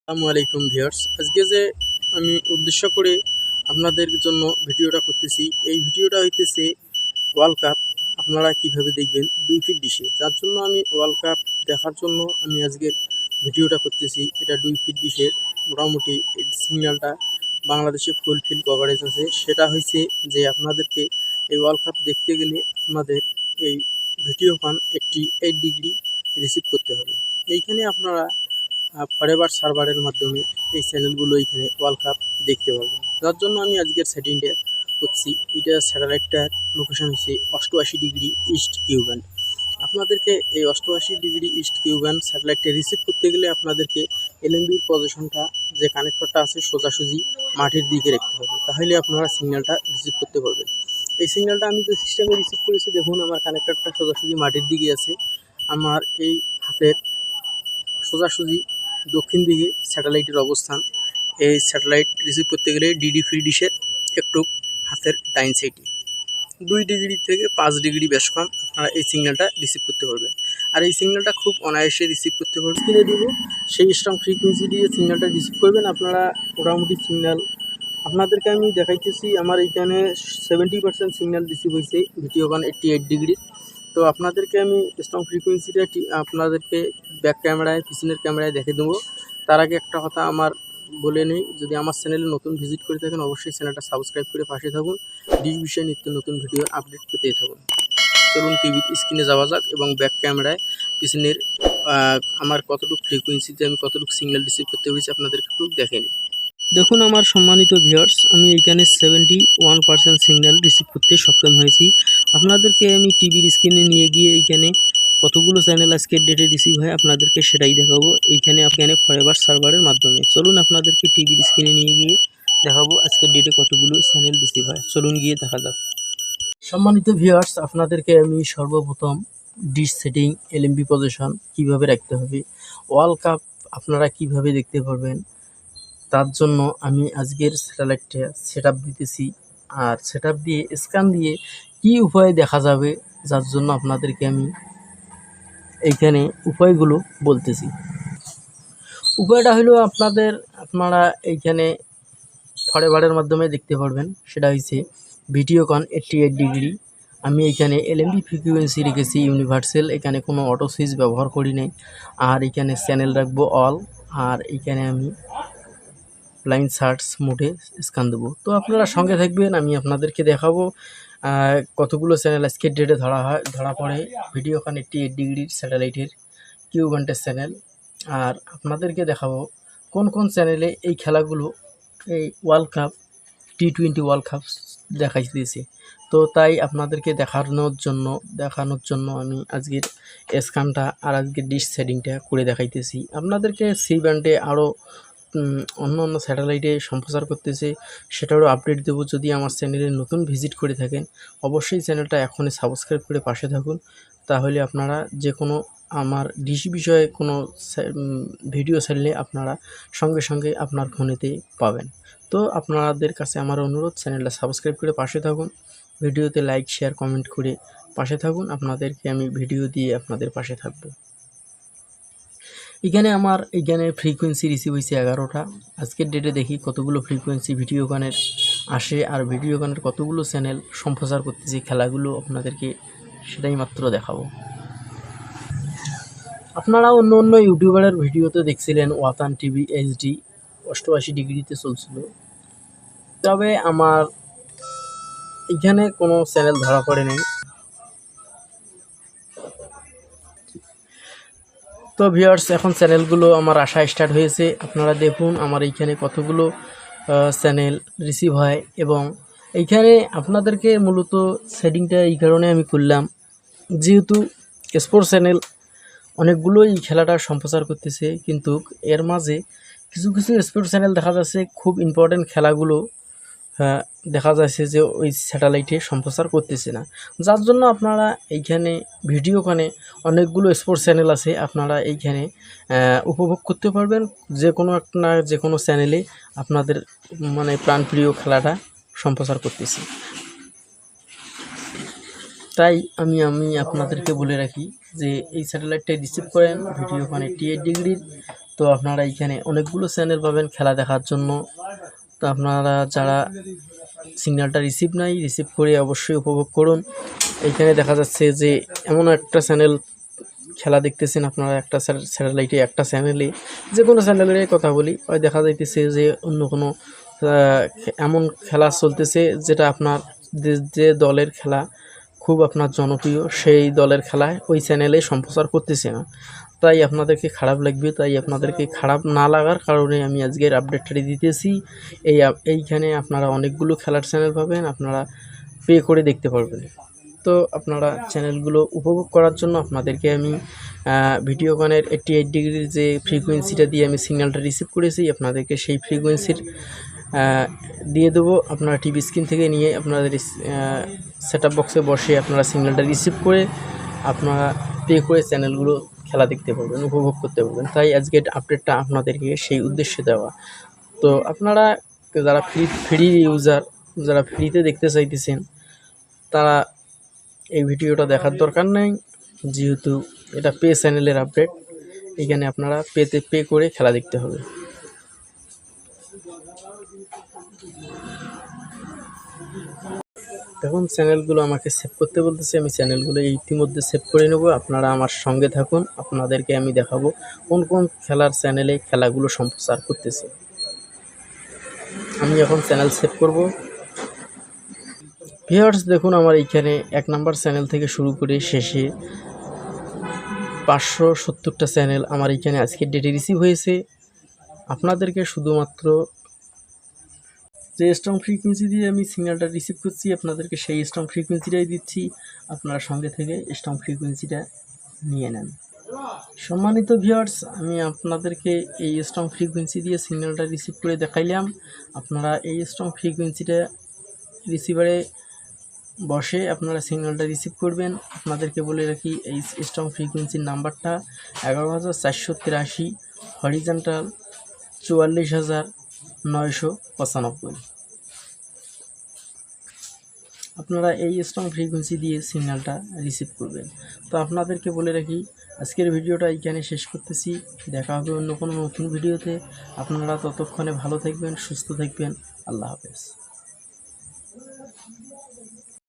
আসসালামু আলাইকুম ভিউয়ার্স। আজকে যে আমি উদ্দেশ্য করে আপনাদের জন্য ভিডিওটা করতেছি, এই ভিডিওটা হইতেছে ওয়ার্ল্ড কাপ আপনারা কিভাবে দেখবেন 2 ফিট ডিশে। যার জন্য আমি ওয়ার্ল্ড কাপ দেখার জন্য আমি আজকের ভিডিওটা করতেছি। এটা 2 ফিট ডিশের মোটামুটি সিগন্যালটা বাংলাদেশে ফুলফিল কভারেজ আছে। সেটা হয়েছে যে আপনাদেরকে এই ওয়ার্ল্ড কাপ দেখতে গেলে আপনাদের এই ভিডিওকন 88 ডিগ্রি রিসিভ করতে হবে। এইখানে আপনারা ফরএভার সার্ভারের মাধ্যমে এই চ্যানেলগুলো এইখানে ওয়ার্ল্ড কাপ দেখতে পারবেন। যার জন্য আমি আজকের সেটিংটা করছি। এটা স্যাটেলাইটটার লোকেশন হচ্ছে 88 ডিগ্রি ইস্ট কিউব্যান্ড। আপনাদেরকে এই 88 ডিগ্রি ইস্ট কিউব্যান্ড স্যাটেলাইটটা রিসিভ করতে গেলে আপনাদেরকে এলএমবির পজিশনটা যে কানেক্টরটা আছে সোজাসুজি মাটির দিকে রাখতে হবে, তাহলে আপনারা সিগন্যালটা রিসিভ করতে পারবেন। এই সিগন্যালটা আমি যে সিস্টেমে রিসিভ করেছি, দেখুন আমার কানেক্টরটা সোজাসুজি মাটির দিকে আছে। আমার এই হাতের সোজাসুজি দক্ষিণ দিকে স্যাটেলাইটের অবস্থান। এই স্যাটেলাইট রিসিভ করতে গেলে ডিডি ফ্রি ডিশের একটু হাতের ডাইন সাইডে 2 ডিগ্রি থেকে 5 ডিগ্রি বেশ কম আপনারা এই সিগন্যালটা রিসিভ করতে পারবেন। আর এই সিগন্যালটা খুব অনায়াসে রিসিভ করতে পারবেন। কিনে দিব সেই স্ট্রং ফ্রিকোয়েন্সি দিয়ে সিগন্যালটা রিসিভ করবেন। আপনারা মোটামুটি সিগন্যাল আপনাদেরকে আমি দেখাইতেছি। আমার এইখানে 70% সিগন্যাল রিসিভ হয়েছে, ভিডিওকন 88 ডিগ্রি। তো আপনাদেরকে আমি স্ট্রং ফ্রিকোয়েন্সিটা আপনাদেরকে ব্যাক ক্যামেরায় পিছনের ক্যামেরায় দেখে দেবো। তার আগে একটা কথা আমার বলে নেই, যদি আমার চ্যানেলে নতুন ভিজিট করে থাকেন অবশ্যই চ্যানেলটা সাবস্ক্রাইব করে পাশে থাকুন। ডিশ বিষয়ে নিত্য নতুন ভিডিও আপডেট পেতেই থাকুন। চলুন টিভির স্ক্রিনে যাওয়া যাক এবং ব্যাক ক্যামেরায় পিছনের আমার কতটুকু ফ্রিকোয়েন্সিতে আমি কতটুকু সিগন্যাল রিসিভ করতে পেরেছি আপনাদেরকে একটু দেখে নিই। দেখুন আমার সম্মানিত ভিউয়ার্স, আমি এইখানে 71% সিগন্যাল রিসিভ করতে সক্ষম হয়েছি। আপনাদেরকে আমি টিভির স্ক্রিনে নিয়ে গিয়ে এইখানে কতগুলো চ্যানেল আজকের ডেটে রিসিভ হয় আপনাদেরকে সেটাই দেখাবো এইখানে ফরএভার সার্ভারের মাধ্যমে। চলুন আপনাদেরকে টিভির স্ক্রিনে নিয়ে গিয়ে দেখাবো আজকের ডেটে কতগুলো চ্যানেল রিসিভ হয়। চলুন গিয়ে দেখা যাক। সম্মানিত ভিউয়ার্স, আপনাদেরকে আমি সর্বপ্রথম ডিশ সেটিং এলএমবি পজিশন কিভাবে রাখতে হবে, ওয়ার্ল্ড কাপ আপনারা কিভাবে দেখতে পারবেন, তার জন্য আমি আজকের স্যাটেলাইটটা সেটআপ দিতেছি। আর সেটআপ দিয়ে স্ক্যান দিয়ে কি উপায়ে দেখা যাবে, যার জন্য আপনাদেরকে আমি এইখানে উপায়গুলো বলতেছি। উপায়টা হলো আপনারা এইখানে ফরএভারের মাধ্যমে দেখতে পারবেন। সেটা হচ্ছে ভিডিওকন 88 ডিগ্রি। আমি এইখানে এলএমবি ফ্রিকোয়েন্সি রেখেছি ইউনিভার্সাল, এখানে কোনো অটো সুইচ ব্যবহার করি নাই। আর এখানে চ্যানেল রাখবো অল। আর এইখানে আমি ব্লাইন্ড সার্চ মোডে স্ক্যান দেবো। তো আপনারা সঙ্গে থাকবেন, আমি আপনাদেরকে দেখাবো কতগুলো চ্যানেল আজকের ডেটে ধরা পড়ে ভিডিওকন 88 ডিগ্রির স্যাটেলাইটের কিউব্যান্ডের চ্যানেল। আর আপনাদেরকে দেখাবো কোন কোন চ্যানেলে এই খেলাগুলো এই world cup T20 world cup দেখাইতেছে। তো তাই আপনাদেরকে দেখানোর জন্য আমি আজকের স্ক্যানটা আর আজকের ডিশ সেটিংটা করে দেখাইতেছি। আপনাদেরকে সি ব্যান্ডে আরও অন্য স্যাটেলাইটে সম্প্রচার করতেছে, সেটারও আপডেট দেবো। যদি আমার চ্যানেলে নতুন ভিজিট করে থাকেন অবশ্যই চ্যানেলটা এখনই সাবস্ক্রাইব করে পাশে থাকুন, তাহলে আপনারা যে কোনো আমার ডিশ বিষয়ে কোনো ভিডিও ছাড়লে আপনারা সঙ্গে সঙ্গে আপনার ফোনেতেই পাবেন। তো আপনাদের কাছে আমার অনুরোধ, চ্যানেলটা সাবস্ক্রাইব করে পাশে থাকুন, ভিডিওতে লাইক শেয়ার কমেন্ট করে পাশে থাকুন। আপনাদেরকে আমি ভিডিও দিয়ে আপনাদের পাশে থাকব। এইখানে ফ্রিকোয়েন্সি রিসিভ হয়েছে 11টা। আজকের ডেটে দেখি কতগুলো ফ্রিকোয়েন্সি ভিডিওকনের আসে আর ভিডিওকনের কতগুলো চ্যানেল সম্প্রচার করতেছে খেলাগুলো আপনাদেরকে সেটাই মাত্র দেখাবো। আপনারা অন্য ইউটিউবারের ভিডিওতে দেখছিলেন ওয়াতান টিভি এইচডি 88 ডিগ্রিতে চলছিল, তবে আমার এখানে কোনো চ্যানেল ধরা পড়ে নাই। তো ভিউয়ার্স, এখন চ্যানেলগুলো আমার আসা স্টার্ট হয়েছে। আপনারা দেখুন আমার এইখানে কতগুলো চ্যানেল রিসিভ হয়। এবং এইখানে আপনাদেরকে মূলত সেটিংটা এই কারণে আমি করলাম, যেহেতু স্পোর্টস চ্যানেল অনেকগুলো এই খেলাটা সম্প্রচার করতেছে, কিন্তু এর মাঝে কিছু কিছু স্পোর্টস চ্যানেল দেখা যাচ্ছে খুব ইম্পর্টেন্ট খেলাগুলো দেখা যাচ্ছে যে ওই স্যাটেলাইটে সম্প্রচার করতেছে না। যার জন্য আপনারা এইখানে ভিডিওকনে অনেকগুলো স্পোর্টস চ্যানেল আছে, আপনারা এইখানে উপভোগ করতে পারবেন যে কোনো চ্যানেলে আপনাদের মানে প্রাণপ্রিয় খেলাটা সম্প্রচার করতেছি। তাই আমি আপনাদেরকে বলে রাখি যে এই স্যাটেলাইটটা রিসিভ করেন ভিডিওকন 88 ডিগ্রির তো আপনারা এইখানে অনেকগুলো চ্যানেল পাবেন খেলা দেখার জন্য। তো আপনারা যারা সিগন্যালটা রিসিভ করে অবশ্যই উপভোগ করুন। এইখানে দেখা যাচ্ছে যে এমন একটা চ্যানেল খেলা দেখতেছেন আপনারা, একটা স্যাটেলাইটে একটা চ্যানেলে, যে কোনো চ্যানেলের কথা বলি, ওই দেখা যাইতেছে যে অন্য কোনো এমন খেলা চলতেছে যেটা আপনার যে দলের খেলা খুব আপনার জনপ্রিয়, সেই দলের খেলায় ওই চ্যানেলে সম্প্রচার করতেছে না। তাই আপনাদেরকে খারাপ লাগবে, তাই আপনাদেরকে খারাপ না লাগার কারণে আমি আজকের আপডেটটা দিতেছি। এইখানে আপনারা অনেকগুলো খেলার চ্যানেল পাবেন, আপনারা পে করে দেখতে পারবেন। তো আপনারা চ্যানেলগুলো উপভোগ করার জন্য আপনাদেরকে আমি ভিডিওকনের 88 ডিগ্রির যে ফ্রিকোয়েন্সিটা দিয়ে আমি সিগন্যালটা রিসিভ করেছি, আপনাদেরকে সেই ফ্রিকোয়েন্সির দিয়ে দেবো। আপনারা টিভি স্ক্রিন থেকে নিয়ে আপনাদের সেটআপ বক্সে বসে আপনারা সিগন্যালটা রিসিভ করে আপনারা পে করে চ্যানেলগুলো খেলা দেখতে পারবেন, উপভোগ করতে পারবেন। তাই আজকের আপডেটটা আপনাদেরকে সেই উদ্দেশ্যে দেওয়া। তো আপনারা যারা ফ্রি ইউজার, যারা ফ্রিতে দেখতে চাইতেছেন, তারা এই ভিডিওটা দেখার দরকার নেই, যেহেতু এটা পে চ্যানেলের আপডেট। এখানে আপনারা পে করে খেলা দেখতে হবে। এখন চ্যানেলগুলো আমাকে সেভ করতে বলতেছে, আমি চ্যানেলগুলো ইতিমধ্যে সেভ করে নেব। আপনারা আমার সঙ্গে থাকুন, আপনাদেরকে আমি দেখাবো কোন কোন খেলার চ্যানেলে খেলাগুলো সম্প্রচার করতেছে। আমি এখন চ্যানেল সেভ করব। ভিউয়ার্স দেখুন, আমার এইখানে 1 নাম্বার চ্যানেল থেকে শুরু করে শেষে 570টা চ্যানেল আমার এইখানে আজকের ডেটে রিসিভ হয়েছে। আপনাদেরকে শুধুমাত্র যে স্ট্রং ফ্রিকোয়েন্সি দিয়ে আমি সিগন্যালটা রিসিভ করছি, আপনাদেরকে সেই স্ট্রং ফ্রিকোয়েন্সিটাই দিচ্ছি। আপনারা সঙ্গে থেকে স্ট্রং ফ্রিকোয়েন্সিটা নিয়ে নেন। সম্মানিত ভিউয়ার্স, আমি আপনাদেরকে এই স্ট্রং ফ্রিকোয়েন্সি দিয়ে সিগন্যালটা রিসিভ করে দেখাইলাম। আপনারা এই স্ট্রং ফ্রিকোয়েন্সিটা রিসিভারে বসে আপনারা সিগন্যালটা রিসিভ করবেন। আপনাদেরকে বলে রাখি, এই স্ট্রং ফ্রিকোয়েন্সির নাম্বারটা 11,483, হরিজন্টাল 44,995। আপনারা এই স্ট্রং ফ্রিকোয়েন্সি দিয়ে সিগন্যালটা রিসিভ করবেন। তো আপনাদেরকে বলে রাখি, আজকের ভিডিওটা এইখানে শেষ করতেছি। দেখা হবে অন্য কোনো নতুন ভিডিওতে। আপনারা ততক্ষণে ভালো থাকবেন, সুস্থ থাকবেন। আল্লাহ হাফেজ।